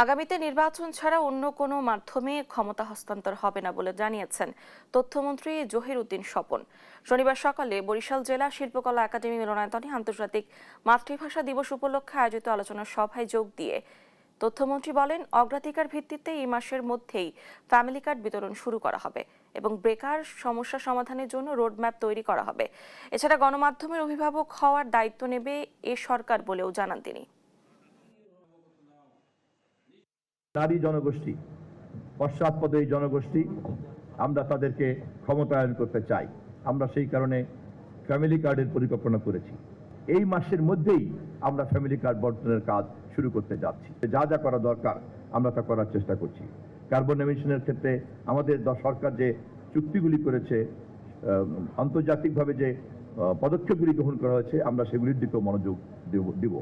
আগামীতে নির্বাচন ছাড়া অন্য কোনো মাধ্যমে ক্ষমতা হস্তান্তর হবে না বলে জানিয়েছেন তথ্যমন্ত্রী জহির উদ্দিন স্বপন। শনিবার সকালে বরিশাল জেলা শিল্পকলা একাডেমি মিলনায়তনে আন্তর্জাতিক মাতৃভাষা দিবস উপলক্ষে আয়োজিত আলোচনা সভায় যোগ দিয়ে তথ্যমন্ত্রী বলেন, অগ্রাধিকার ভিত্তিতে এই মাসের মধ্যেই ফ্যামিলি কার্ড বিতরণ শুরু করা হবে এবং বেকার সমস্যা সমাধানের জন্য রোডম্যাপ তৈরি করা হবে। এছাড়া গণমাধ্যমের অভিভাবক হওয়ার দায়িত্ব নেবে এ সরকার বলেও জানান তিনি। নারী জনগোষ্ঠী, পশ্চাৎপদ এই জনগোষ্ঠী, আমরা তাদেরকে ক্ষমতায়ন করতে চাই। আমরা সেই কারণে ফ্যামিলি কার্ডের পরিকল্পনা করেছি। এই মাসের মধ্যেই আমরা ফ্যামিলি কার্ড বন্টনের কাজ শুরু করতে যাচ্ছি। যা যা করা দরকার আমরা তা করার চেষ্টা করছি। কার্বন এমিশনের ক্ষেত্রে আমাদের সরকার যে চুক্তিগুলি করেছে, আন্তর্জাতিকভাবে যে পদক্ষেপগুলি গ্রহণ করা হয়েছে, আমরা সেগুলির দিকেও মনোযোগ দিব।